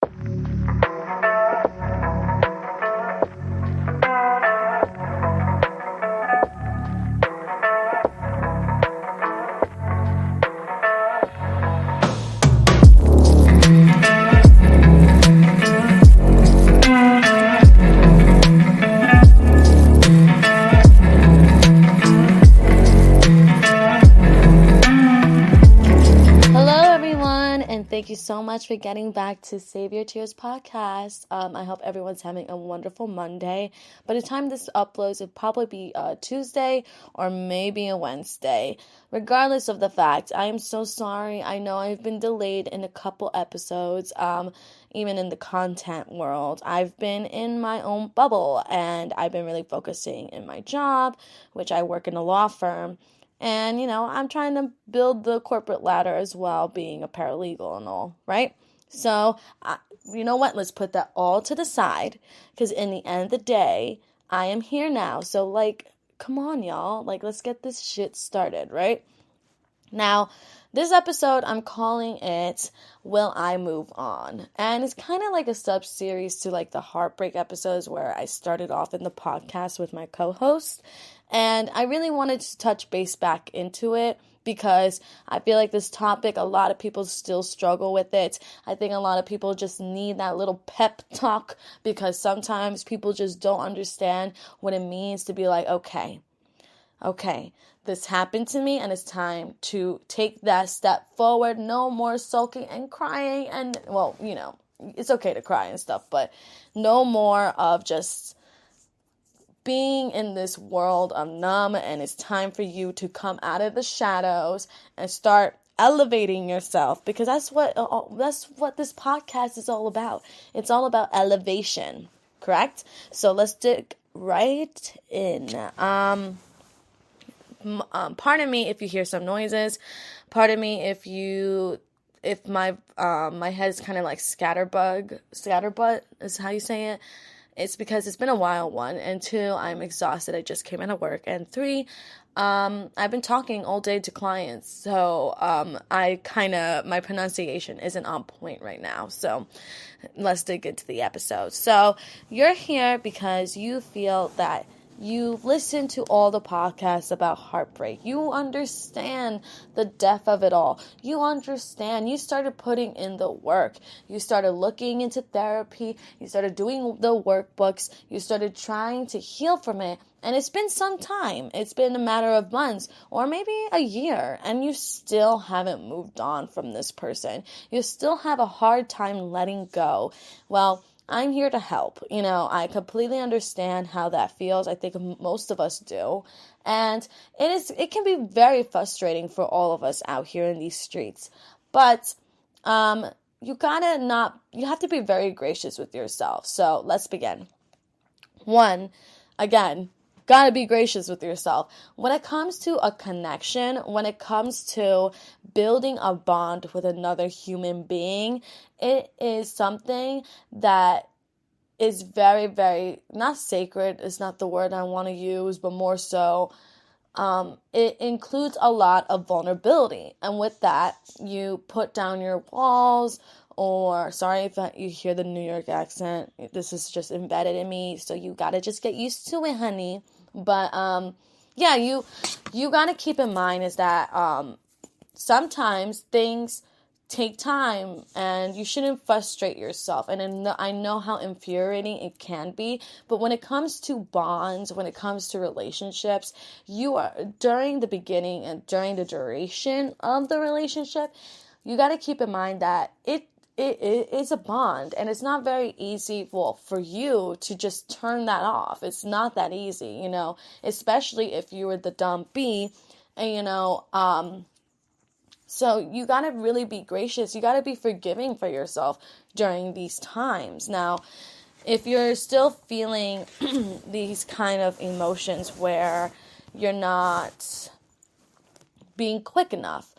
Thank you so much for getting back to Save Your Tears podcast. I hope everyone's having a wonderful Monday. By the time this uploads, it'll probably be Tuesday or maybe a Wednesday. Regardless of the fact, I am so sorry. I know I've been delayed in a couple episodes, even in the content world. I've been in my own bubble, and I've been really focusing in my job, which I work in a law firm. And, I'm trying to build the corporate ladder as well, being a paralegal and all, right? So, you know what? Let's put that all to the side, because in the end of the day, I am here now. So, come on, y'all. Let's get this shit started, right? Now, this episode, I'm calling it, Will I Move On? And it's kind of like a sub-series to the Heartbreak episodes where I started off in the podcast with my co-host. And I really wanted to touch base back into it because I feel like this topic, a lot of people still struggle with it. I think a lot of people just need that little pep talk because sometimes people just don't understand what it means to be like, okay, this happened to me and it's time to take that step forward. No more sulking and crying and, it's okay to cry and stuff, but no more of just being in this world of numb, and it's time for you to come out of the shadows and start elevating yourself, because that's what this podcast is all about. It's all about elevation, correct? So let's dig right in. Pardon me if you hear some noises. Pardon me if my head is kind of like scatterbutt is how you say it. It's because it's been a while, 1. And 2, I'm exhausted. I just came out of work. And 3, I've been talking all day to clients. So, my pronunciation isn't on point right now. So, let's dig into the episode. So, you're here because you feel that you've listened to all the podcasts about heartbreak. You understand the depth of it all. You understand. You started putting in the work. You started looking into therapy. You started doing the workbooks. You started trying to heal from it. And it's been some time. It's been a matter of months or maybe a year. And you still haven't moved on from this person. You still have a hard time letting go. Well, I'm here to help. I completely understand how that feels. I think most of us do. And it can be very frustrating for all of us out here in these streets. But you have to be very gracious with yourself. So let's begin. 1, again, gotta be gracious with yourself. When it comes to a connection, when it comes to building a bond with another human being, it is something that is very, very, not sacred is not the word I want to use, but more so, it includes a lot of vulnerability. And with that, you put down your walls, or sorry if you hear the New York accent, this is just embedded in me, so you gotta just get used to it, honey. But, you gotta keep in mind is that, sometimes things take time and you shouldn't frustrate yourself. And I know how infuriating it can be, but when it comes to bonds, when it comes to relationships, you are, during the beginning and during the duration of the relationship, you got to keep in mind that it is a bond, and it's not very easy, for you to just turn that off. It's not that easy, especially if you were the dumb bee, and, so you got to really be gracious. You got to be forgiving for yourself during these times. Now, if you're still feeling these kind of emotions where you're not being quick enough,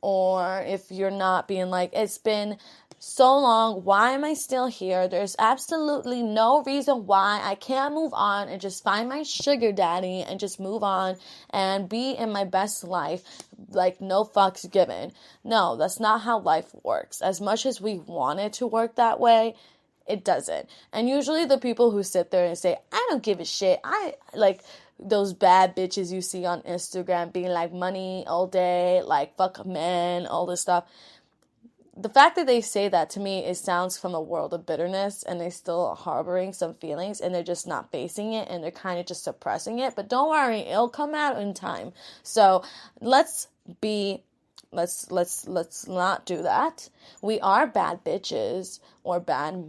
or if you're not being it's been so long. Why am I still here? There's absolutely no reason why I can't move on and just find my sugar daddy and just move on and be in my best life. Like, no fucks given. No, that's not how life works. As much as we want it to work that way, it doesn't. And usually the people who sit there and say, I don't give a shit. I like those bad bitches you see on Instagram being like money all day, like fuck men, all this stuff. The fact that they say that, to me, it sounds from a world of bitterness, and they're still harboring some feelings, and they're just not facing it, and they're kind of just suppressing it. But don't worry, it'll come out in time. So let's not do that. We are bad bitches or bad,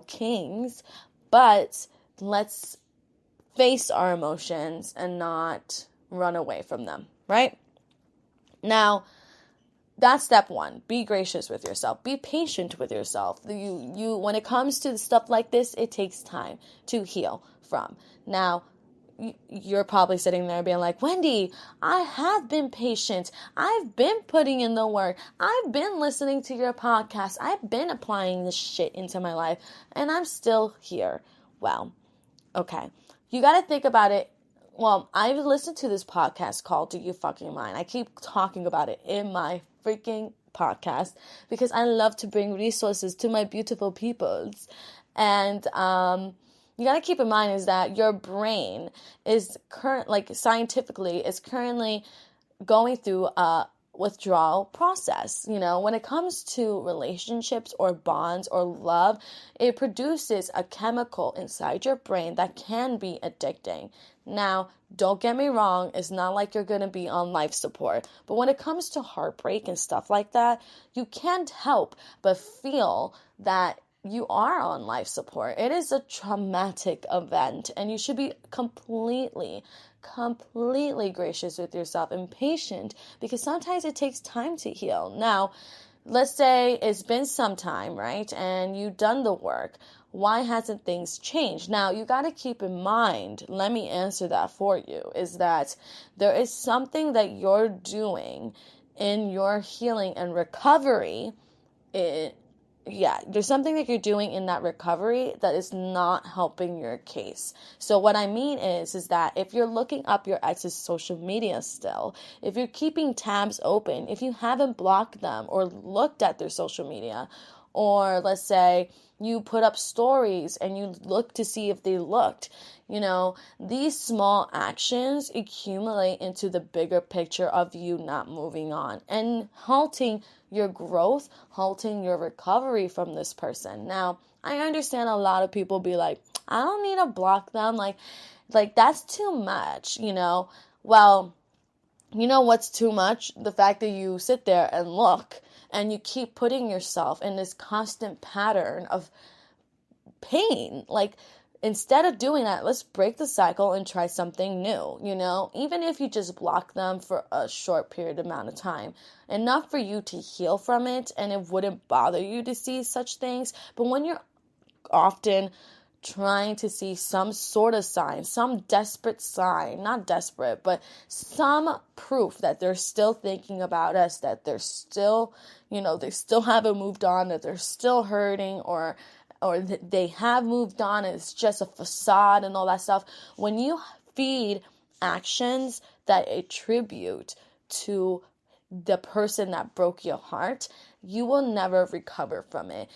kings, but let's face our emotions and not run away from them, right? Now, that's step one. Be gracious with yourself. Be patient with yourself. You when it comes to stuff like this, it takes time to heal from. Now, you're probably sitting there being like, Wendy, I have been patient. I've been putting in the work. I've been listening to your podcast. I've been applying this shit into my life, and I'm still here. Well, okay. You got to think about it. Well, I've listened to this podcast called Do You Fucking Mind? I keep talking about it in my freaking podcast because I love to bring resources to my beautiful peoples. And you got to keep in mind is that your brain is scientifically is currently going through a withdrawal process. When it comes to relationships or bonds or love, it produces a chemical inside your brain that can be addicting. Now, don't get me wrong, it's not like you're going to be on life support. But when it comes to heartbreak and stuff like that, you can't help but feel that you are on life support. It is a traumatic event, and you should be completely gracious with yourself and patient, because sometimes it takes time to heal. Now, let's say it's been some time, right? And you've done the work. Why hasn't things changed? Now, you got to keep in mind, let me answer that for you, is that there is something that you're doing in your healing and recovery. There's something that you're doing in that recovery that is not helping your case. So what I mean is that if you're looking up your ex's social media still, if you're keeping tabs open, if you haven't blocked them or looked at their social media, or let's say you put up stories and you look to see if they looked, these small actions accumulate into the bigger picture of you not moving on and halting your growth, halting your recovery from this person. Now, I understand a lot of people be like, I don't need to block them. Like that's too much, Well, you know what's too much? The fact that you sit there and look and you keep putting yourself in this constant pattern of pain. Like, instead of doing that, let's break the cycle and try something new, even if you just block them for a short period amount of time, enough for you to heal from it, and it wouldn't bother you to see such things. But when you're often trying to see some sort of sign, some desperate sign, not desperate, but some proof that they're still thinking about us, that they're still, they still haven't moved on, that they're still hurting, or that they have moved on and it's just a facade and all that stuff. When you feed actions that attribute to the person that broke your heart, you will never recover from it.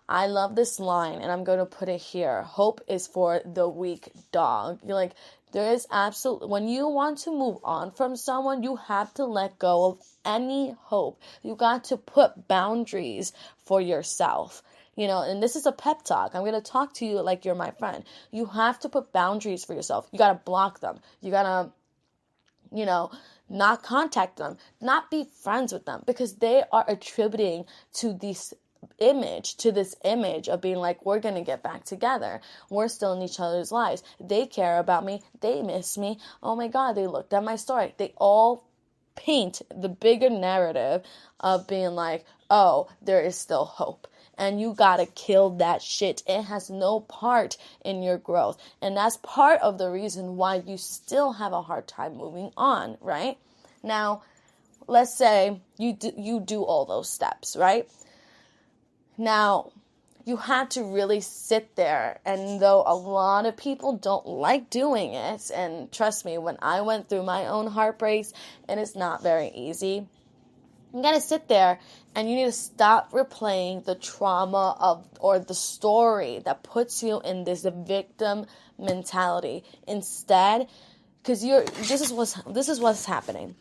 I love this line, and I'm going to put it here. Hope is for the weak dog. You're like, there is absolutely, when you want to move on from someone, you have to let go of any hope. You got to put boundaries for yourself. And this is a pep talk. I'm going to talk to you like you're my friend. You have to put boundaries for yourself. You got to block them. You got to, not contact them, not be friends with them, because they are attributing to this image of being like, we're going to get back together. We're still in each other's lives. They care about me. They miss me. Oh my God, they looked at my story. They all paint the bigger narrative of being like, oh, there is still hope. And you gotta kill that shit. It has no part in your growth. And that's part of the reason why you still have a hard time moving on, right? Now, let's say you do all those steps, right? Now, you had to really sit there, and though a lot of people don't like doing it, and trust me, when I went through my own heartbreaks, it is not very easy. You gotta sit there and you need to stop replaying the trauma of or the story that puts you in this victim mentality. Instead, because this is what's happening.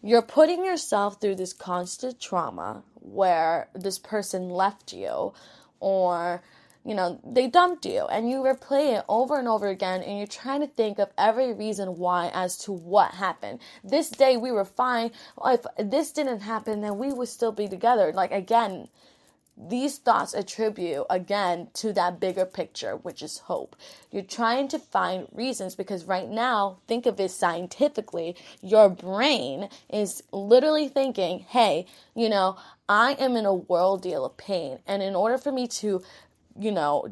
You're putting yourself through this constant trauma where this person left you, or they dumped you, and you replay it over and over again, and you're trying to think of every reason why as to what happened. This day we were fine. If this didn't happen, then we would still be together. Like, again, these thoughts attribute again to that bigger picture, which is hope. You're trying to find reasons because right now, think of it scientifically, your brain is literally thinking, hey, I am in a world deal of pain. And in order for me to,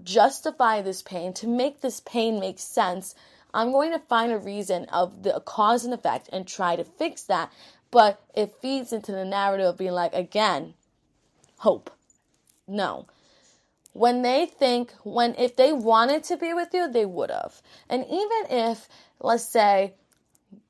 justify this pain, to make this pain make sense, I'm going to find a reason of the cause and effect and try to fix that. But it feeds into the narrative of being like, again, hope. No. If they wanted to be with you, they would have. And even if, let's say,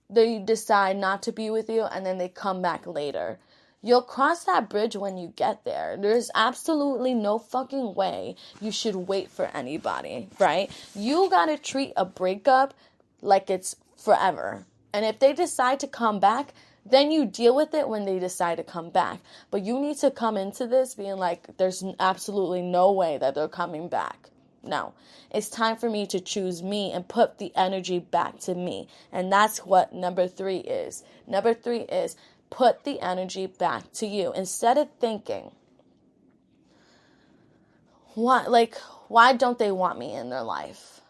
they decide not to be with you and then they come back later, you'll cross that bridge when you get there. There's absolutely no fucking way you should wait for anybody, right? You gotta treat a breakup like it's forever. And if they decide to come back, then you deal with it when they decide to come back. But you need to come into this being like, there's absolutely no way that they're coming back. No. It's time for me to choose me and put the energy back to me. And that's what number 3 is. Number 3 is put the energy back to you. Instead of thinking, why don't they want me in their life?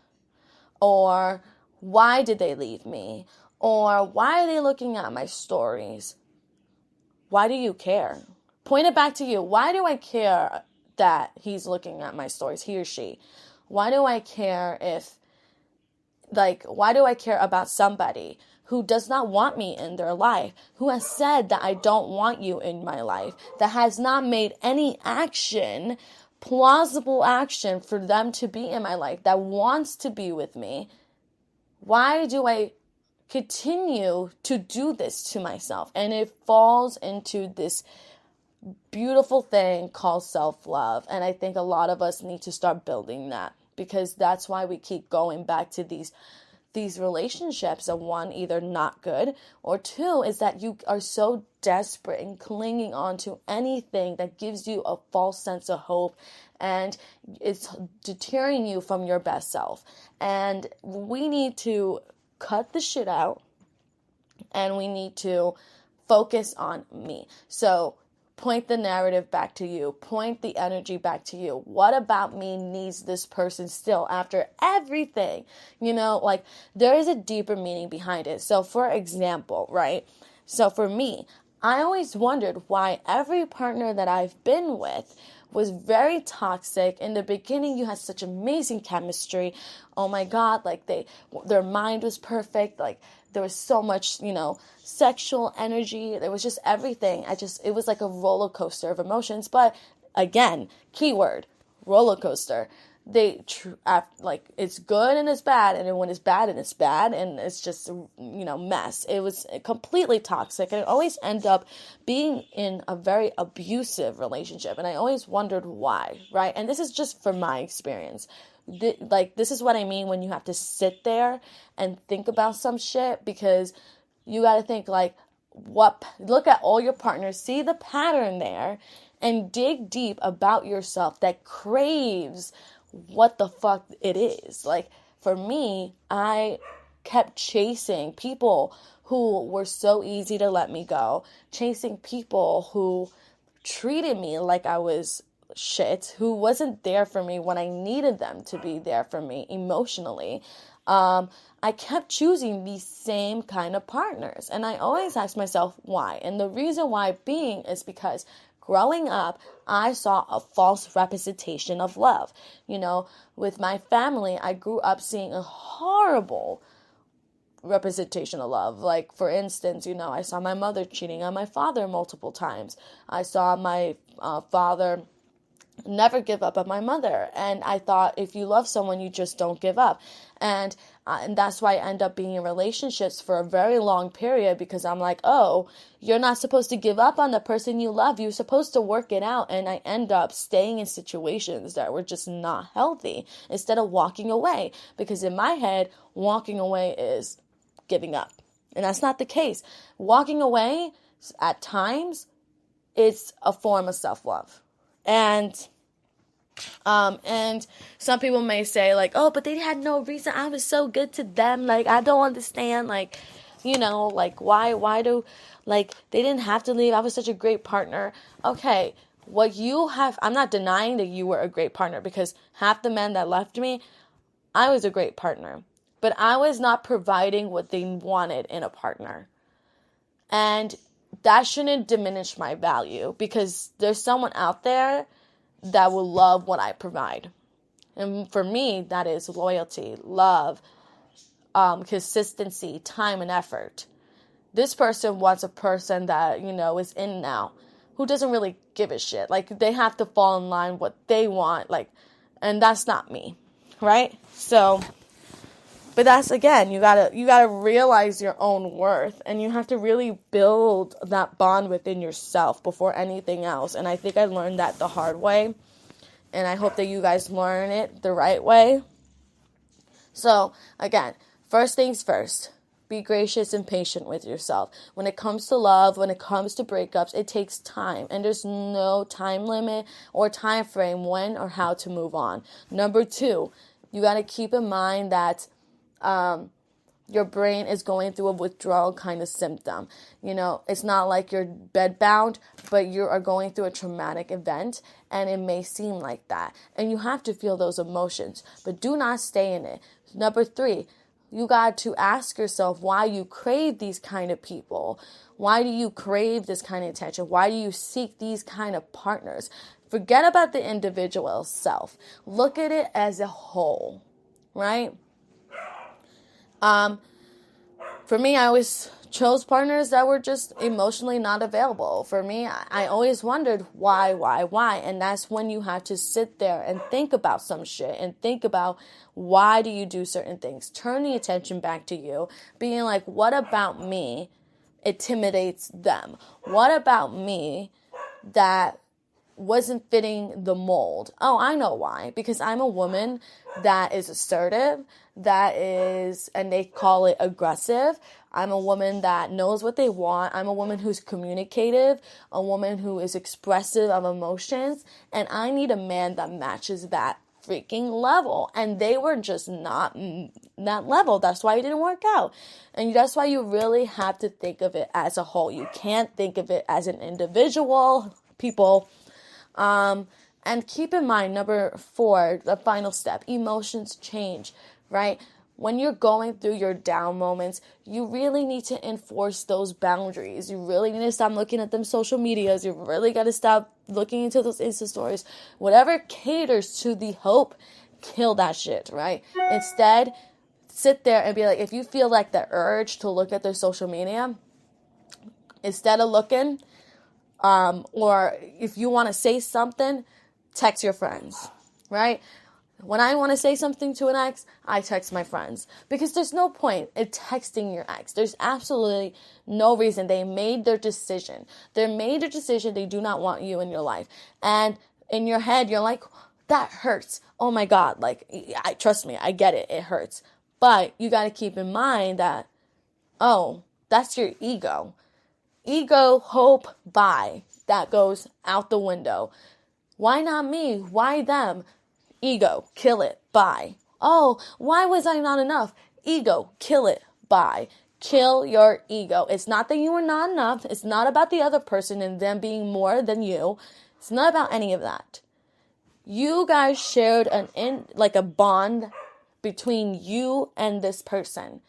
Or why did they leave me? Or why are they looking at my stories? Why do you care? Point it back to you. Why do I care that he's looking at my stories, he or she? Why do I care why do I care about somebody who does not want me in their life, who has said that I don't want you in my life, that has not made any action, plausible action for them to be in my life, that wants to be with me? Why do I continue to do this to myself? And it falls into this beautiful thing called self-love. And I think a lot of us need to start building that, because that's why we keep going back to these relationships. And one, either not good, or two, is that you are so desperate and clinging on to anything that gives you a false sense of hope, and it's deterring you from your best self. And we need to cut the shit out, and we need to focus on me. So point the narrative back to you. Point the energy back to you. What about me needs this person still after everything? There is a deeper meaning behind it. So for example, right? So for me, I always wondered why every partner that I've been with was very toxic. In the beginning, you had such amazing chemistry. Oh my God, their mind was perfect. There was so much, sexual energy. There was just everything. It was like a roller coaster of emotions. But again, keyword, roller coaster. It's good and it's bad, and then when it's bad and it's bad, and it's just, mess. It was completely toxic, and it always ended up being in a very abusive relationship, and I always wondered why, right? And this is just from my experience. This is what I mean when you have to sit there and think about some shit, because you got to think look at all your partners, see the pattern there, and dig deep about yourself that craves what the fuck it is. For me, I kept chasing people who were so easy to let me go, chasing people who treated me like I was shit, who wasn't there for me when I needed them to be there for me emotionally. I kept choosing these same kind of partners, and I always asked myself why. And the reason why being is because growing up, I saw a false representation of love. With my family, I grew up seeing a horrible representation of love. For instance, I saw my mother cheating on my father multiple times. I saw my father never give up on my mother. And I thought if you love someone, you just don't give up. And that's why I end up being in relationships for a very long period, because I'm like, oh, you're not supposed to give up on the person you love. You're supposed to work it out. And I end up staying in situations that were just not healthy instead of walking away, because in my head, walking away is giving up. And that's not the case. Walking away at times, it's a form of self-love. And some people may say like, oh, but they had no reason. I was so good to them. Like, I don't understand. Like, like why do, like, they didn't have to leave. I was such a great partner. Okay. I'm not denying that you were a great partner, because half the men that left me, I was a great partner, but I was not providing what they wanted in a partner. And that shouldn't diminish my value, because there's someone out there that will love what I provide. And for me, that is loyalty, love, consistency, time, and effort. This person wants a person that, is in now, who doesn't really give a shit. Like, they have to fall in line what they want, like, and that's not me, right? So, but that's, again, you gotta realize your own worth, and you have to really build that bond within yourself before anything else. And I think I learned that the hard way, and I hope that you guys learn it the right way. So, again, first things first, be gracious and patient with yourself. When it comes to love, when it comes to breakups, it takes time, and there's no time limit or time frame when or how to move on. Number 2, you got to keep in mind that your brain is going through a withdrawal kind of symptom. It's not like you're bedbound, but you are going through a traumatic event, and it may seem like that. And you have to feel those emotions, but do not stay in it. Number 3, you got to ask yourself why you crave these kind of people. Why do you crave this kind of attention? Why do you seek these kind of partners? Forget about the individual self. Look at it as a whole, right? For me, I always chose partners that were just emotionally not available. For me, I always wondered why? And that's when you have to sit there and think about some shit and think about why do you do certain things. Turn the attention back to you, being like, what about me intimidates them? What about me that wasn't fitting the mold? Oh, I know why. Because I'm a woman that is assertive, and they call it aggressive. I'm a woman that knows what they want. I'm a woman who's communicative, a woman who is expressive of emotions, and I need a man that matches that freaking level. And they were just not that level. That's why it didn't work out. And that's why you really have to think of it as a whole. You can't think of it as an individual, people. And keep in mind, number 4, the final step, emotions change, right? When you're going through your down moments, you really need to enforce those boundaries. You really need to stop looking at them social medias. You really got to stop looking into those Insta stories. Whatever caters to the hope, kill that shit, right? Instead, sit there and be like, if you feel like the urge to look at their social media, instead of looking, or if you want to say something, text your friends, right? When I want to say something to an ex, I text my friends, because there's no point in texting your ex. There's absolutely no reason. They made their decision. They do not want you in your life. And in your head, you're like, that hurts. Oh my God. Like, trust me, I get it. It hurts. But you got to keep in mind that, oh, that's your ego. Ego, hope, bye. That goes out the window. Why not me? Why them? Ego, kill it, bye. Oh, why was I not enough? Ego, kill it, bye. Kill your ego. It's not that you were not enough. It's not about the other person and them being more than you. It's not about any of that. You guys shared a bond between you and this person,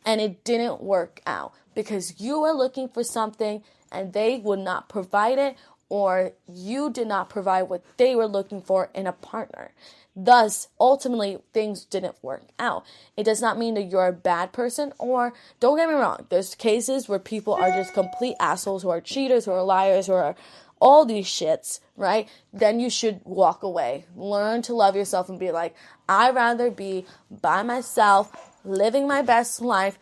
and it didn't work out because you were looking for something and they would not provide it, or you did not provide what they were looking for in a partner. Thus, ultimately, things didn't work out. It does not mean that you're a bad person, or don't get me wrong, there's cases where people are just complete assholes, who are cheaters, who are liars, who are all these shits, right? Then you should walk away. Learn to love yourself and be like, I'd rather be by myself, living my best life,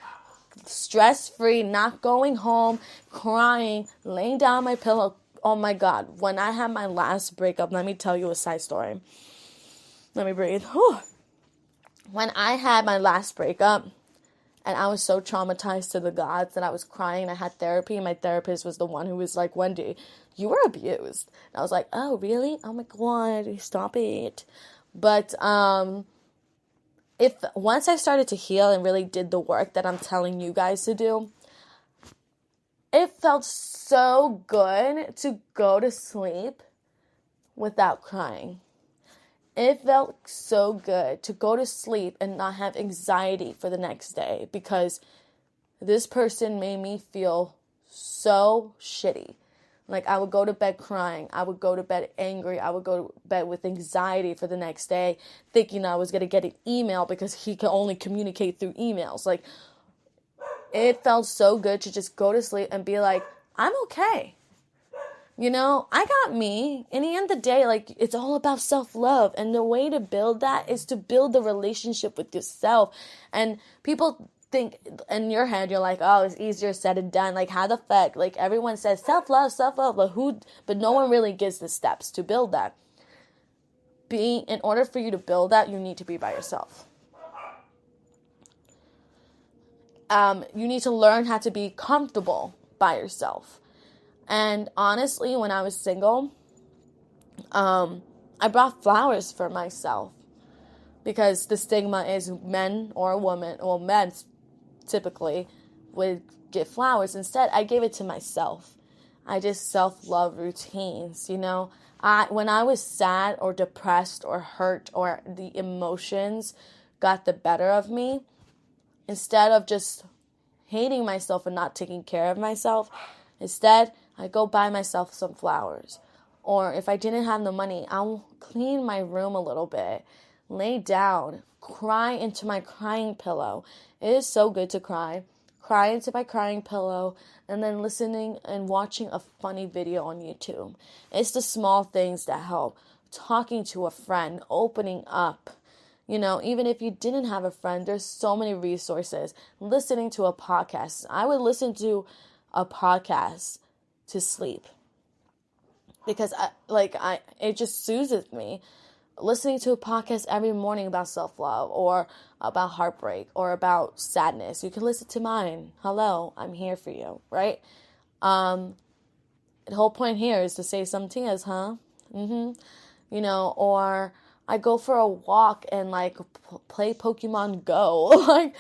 stress-free, not going home, crying, laying down on my pillow. Oh my God. When I had my last breakup, let me tell you a side story. Let me breathe. Whew. When I had my last breakup, and I was so traumatized to the gods that I was crying. I had therapy, and my therapist was the one who was like, Wendy, you were abused. And I was like, oh, really? Oh my God, stop it. But if once I started to heal and really did the work that I'm telling you guys to do, it felt so good to go to sleep without crying. It felt so good to go to sleep and not have anxiety for the next day because this person made me feel so shitty. Like, I would go to bed crying. I would go to bed angry. I would go to bed with anxiety for the next day, thinking I was going to get an email because he could only communicate through emails. Like, it felt so good to just go to sleep and be like, I'm okay. You know, I got me. In the end of the day, like, it's all about self-love. And the way to build that is to build the relationship with yourself. And people think in your head, you're like, oh, it's easier said than done. Like, how the fuck? Like, everyone says self-love, but no one really gives the steps to build that. In order for you to build that, you need to be by yourself. You need to learn how to be comfortable by yourself. And honestly, when I was single, I brought flowers for myself because the stigma is men or a woman, well, men typically would get flowers. Instead, I gave it to myself. I just self-love routines, you know. When I was sad or depressed or hurt or the emotions got the better of me, instead of just hating myself and not taking care of myself, instead, I go buy myself some flowers. Or if I didn't have the money, I'll clean my room a little bit, lay down, cry into my crying pillow. It is so good to cry. Cry into my crying pillow and then listening and watching a funny video on YouTube. It's the small things that help. Talking to a friend, opening up. You know, even if you didn't have a friend, there's so many resources. Listening to a podcast. I would listen to a podcast to sleep because it just soothes me. Listening to a podcast every morning about self-love or about heartbreak or about sadness. You can listen to mine. Hello, I'm here for you, right? The whole point here is to say some tears, huh? You know, or I go for a walk and like play Pokemon Go. Like,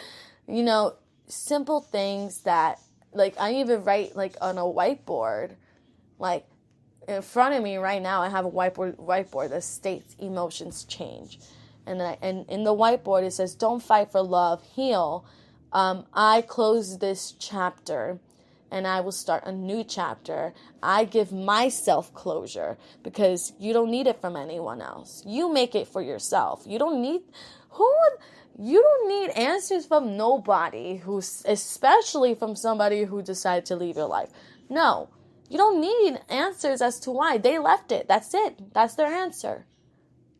you know, simple things that, like, I even write like on a whiteboard. Like, in front of me right now, I have a whiteboard that states emotions change. And in the whiteboard, it says, don't fight for love, heal. I close this chapter and I will start a new chapter. I give myself closure because you don't need it from anyone else. You make it for yourself. You don't need answers from nobody, especially from somebody who decided to leave your life. No, you don't need answers as to why. They left it. That's it. That's their answer.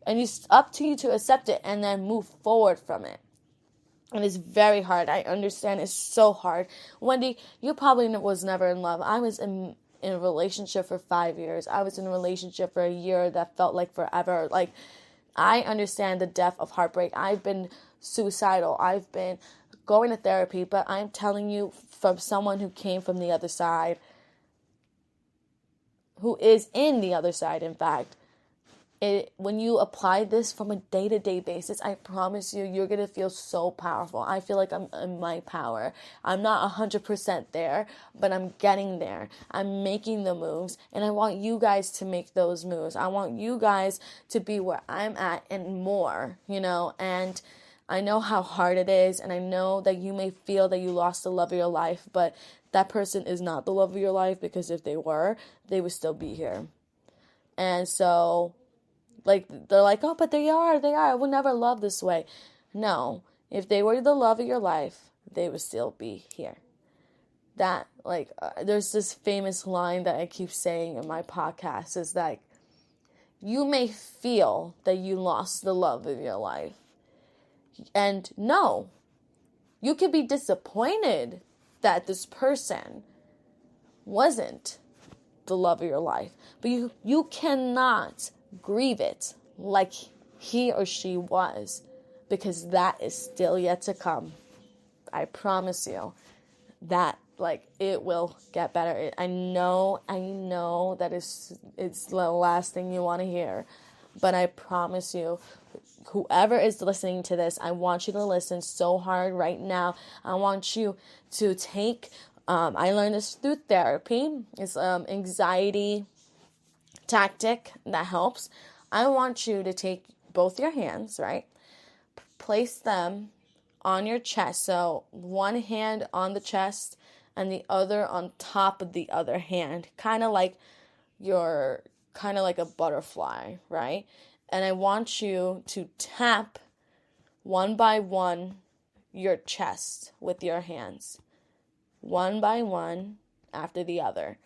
And it's up to you to accept it and then move forward from it. And it's very hard. I understand. It's so hard. Wendy, you probably was never in love. I was in a relationship for 5 years. I was in a relationship for a year that felt like forever. Like, I understand the depth of heartbreak. I've been suicidal. I've been going to therapy. But I'm telling you from someone who came from the other side, who is in the other side, in fact, when you apply this from a day-to-day basis, I promise you, you're going to feel so powerful. I feel like I'm in my power. I'm not 100% there, but I'm getting there. I'm making the moves, and I want you guys to make those moves. I want you guys to be where I'm at and more, you know, and I know how hard it is, and I know that you may feel that you lost the love of your life, but that person is not the love of your life, because if they were, they would still be here. And so, like, they're like, oh, but they are, I would never love this way. No, if they were the love of your life, they would still be here. that, like, there's this famous line that I keep saying in my podcast is that you may feel that you lost the love of your life. And no, you could be disappointed that this person wasn't the love of your life. But you cannot grieve it like he or she was, because that is still yet to come. I promise you that, like, it will get better. I know that it's the last thing you want to hear, but I promise you, whoever is listening to this, I want you to listen so hard right now. I want you to take, I learned this through therapy. It's anxiety tactic that helps. I want you to take both your hands, right? Place them on your chest. So one hand on the chest and the other on top of the other hand, kind of like a butterfly, right? And I want you to tap one by one your chest with your hands, one by one after the other.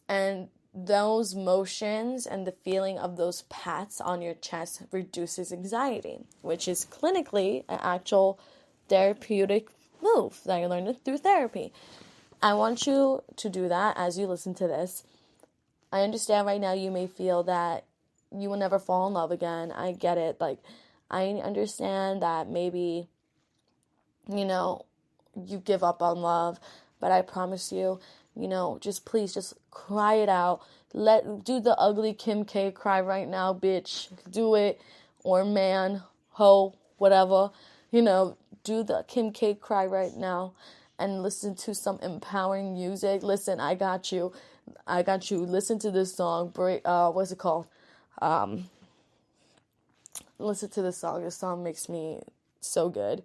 And those motions and the feeling of those pats on your chest reduces anxiety, which is clinically an actual therapeutic move that I learned through therapy. I want you to do that as you listen to this. I understand right now you may feel that you will never fall in love again. I get it. Like, I understand that maybe, you give up on love, but I promise you, just please just cry it out. Do the ugly Kim K cry right now, bitch. Do it. Or man, ho, whatever. Do the Kim K cry right now and listen to some empowering music. Listen, I got you. Listen to this song. What's it called? Listen to this song. This song makes me so good.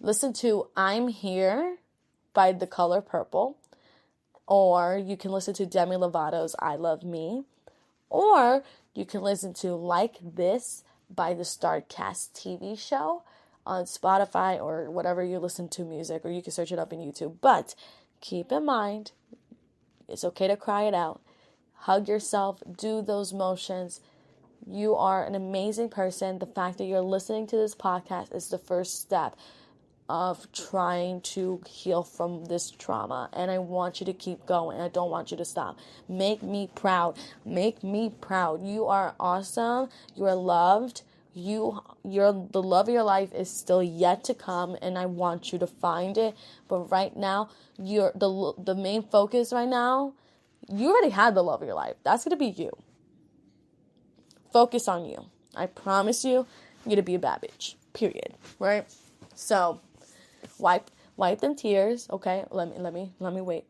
Listen to I'm Here by The Color Purple. Or you can listen to Demi Lovato's I Love Me. Or you can listen to Like This by the Starcast TV show on Spotify or whatever you listen to music, or you can search it up in YouTube. But keep in mind, it's okay to cry it out. Hug yourself. Do those motions. You are an amazing person. The fact that you're listening to this podcast is the first step of trying to heal from this trauma, and I want you to keep going. I don't want you to stop. Make me proud. You are awesome. You are loved. The love of your life is still yet to come, and I want you to find it. But right now, the main focus right now, you already had the love of your life. That's gonna be you. Focus on you. I promise you, you're gonna be a bad bitch. Period. Right? So wipe them tears, okay? Let me wait.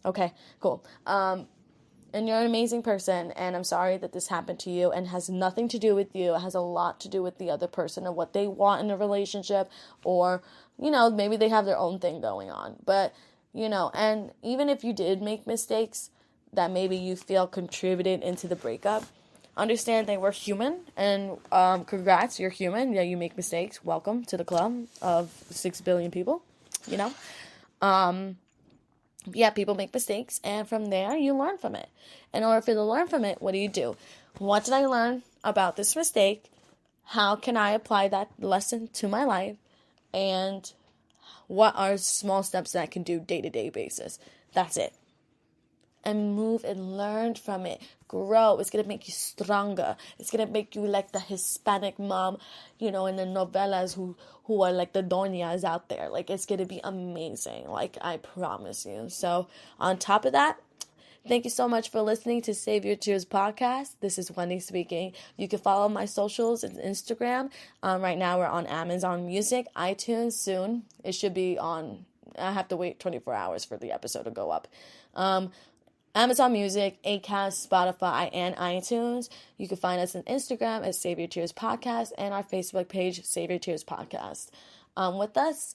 Okay, cool. And you're an amazing person, and I'm sorry that this happened to you, and has nothing to do with you. It has a lot to do with the other person and what they want in a relationship, or, maybe they have their own thing going on. But, and even if you did make mistakes that maybe you feel contributed into the breakup, understand that we're human, and congrats, you're human. Yeah, you make mistakes. Welcome to the club of 6 billion people, Yeah, people make mistakes, and from there, you learn from it. In order for you to learn from it, what do? What did I learn about this mistake? How can I apply that lesson to my life? And what are small steps that I can do day-to-day basis? That's it. And move and learn from it. Grow. It's going to make you stronger. It's going to make you like the Hispanic mom, in the novelas who are like the doñas out there. Like, it's going to be amazing. Like, I promise you. So, on top of that, thank you so much for listening to Save Your Tears podcast. This is Wendy speaking. You can follow my socials and Instagram. Right now, we're on Amazon Music, iTunes soon. It should be on. I have to wait 24 hours for the episode to go up. Amazon Music, Acast, Spotify, and iTunes. You can find us on Instagram at Save Your Tears Podcast and our Facebook page, Save Your Tears Podcast. With us,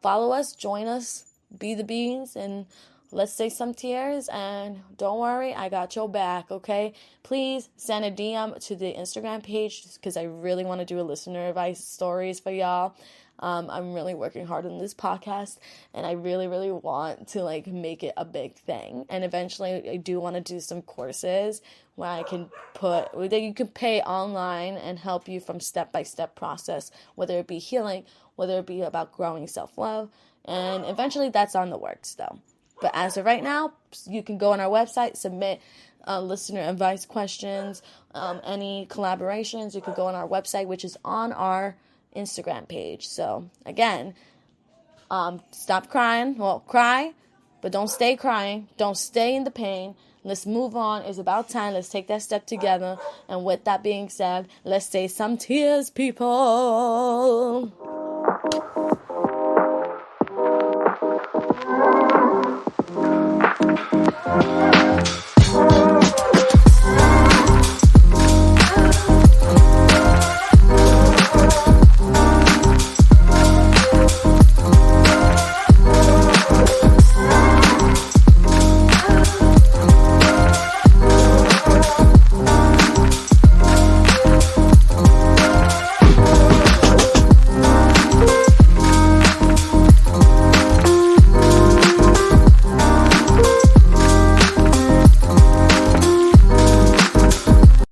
follow us, join us, be the beans, and let's save some tears. And don't worry, I got your back, okay? Please send a DM to the Instagram page because I really want to do a listener advice stories for y'all. I'm really working hard on this podcast, and I really, really want to like make it a big thing. And eventually I do want to do some courses where I can that you can pay online and help you from step-by-step process, whether it be healing, whether it be about growing self-love. And eventually that's on the works though. But as of right now, you can go on our website, submit listener advice questions, any collaborations. You could go on our website, which is on our Instagram page. So again, stop crying. Well, cry, but don't stay crying. Don't stay in the pain. Let's move on. It's about time. Let's take that step together. And with that being said, let's say some tears, people.